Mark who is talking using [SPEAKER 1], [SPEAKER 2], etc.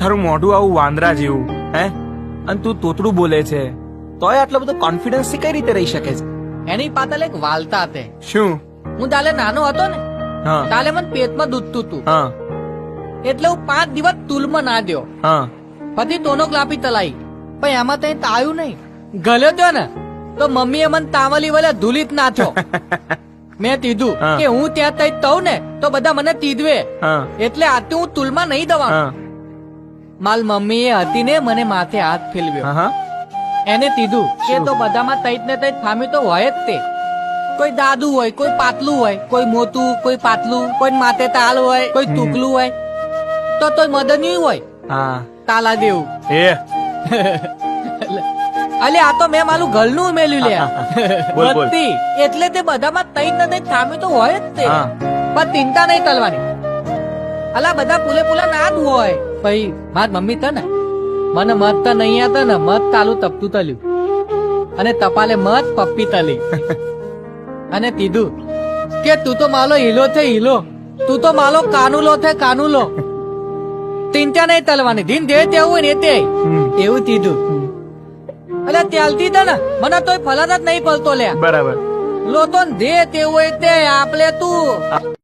[SPEAKER 1] તારું મોઢું આવું વાંદરા જેવું હે, અને તું તોતડું બોલે છે તોય આટલો બધો કોન્ફિડન્સ થી કઈ રીતે રહી શકે છે?
[SPEAKER 2] એની પાછળ એક વાલતા હતી.
[SPEAKER 1] શું?
[SPEAKER 2] હું તાલે નાનો હતો ને,
[SPEAKER 1] હા
[SPEAKER 2] તાલે મને પેટમાં દૂધતું હતું,
[SPEAKER 1] હા
[SPEAKER 2] એટલે હું 5 દિવસ તુલમાં ના દ્યો.
[SPEAKER 1] હા
[SPEAKER 2] પછી ટોનોગ્રાફી તલાઈ, પણ એમાં તઈ તાયું નહીં. ગલ્યો ત્યો ને તો મમ્મીએ મને તાવલી વલે ધૂલિત નાખ્યો. મેં કીધું
[SPEAKER 1] હા.
[SPEAKER 2] કે હું ત્યાં તઈ તવ ને તો બધા મને તીધવે,
[SPEAKER 1] હા
[SPEAKER 2] એટલે આતે હું તુલમાં નહીં દવા.
[SPEAKER 1] હા
[SPEAKER 2] માલ મમ્મીએ હતી ને મને માથે હાથ ફેરવ્યો.
[SPEAKER 1] હા
[SPEAKER 2] એને કીધું કે તો બધામાં તઈત ને તઈત ખામી તો હોય જ તે. કોઈ દાદુ હોય, કોઈ પાતલું હોય, કોઈ મોટું, કોઈ પાતલું, કોઈ માથે તાલ હોય, કોઈ ટૂકલું હોય, તો તોય મદન હોય
[SPEAKER 1] હા
[SPEAKER 2] તાલા દેવું.
[SPEAKER 1] એ
[SPEAKER 2] અલે આ તો મેં મારું ઘરનું મેલ્યું લે.
[SPEAKER 1] બોલ, બોલ.
[SPEAKER 2] બત્તી. એટલે તે બધામાં તઈત ને તઈત ખામી તો હોય જ તે.
[SPEAKER 1] હા.
[SPEAKER 2] પણ ચિંતા નહીં કરવાની. અલા બધા પુલે પુલા ના જ હોય. ભાઈ માર મમ્મી તો ને મને મત તો નહીં આતા ને, મત તાલું તપતું તલ્યું અને તપાલે મત પપ્પી તલી અને કીધું કે તું તો માલો હીલો છે હીલો, તું તો માલો કાનુલો છે કાનુલો. ચિંતા નહીં તલવાની, દિન દે તેવું હોય ને તે એવું કીધું. અલે ત્યાલતી હતા ને મને તોય ફલાદ જ નહીં પડતો લે.
[SPEAKER 1] બરાબર.
[SPEAKER 2] લોતો દે તેવું હોય તે આપલે તું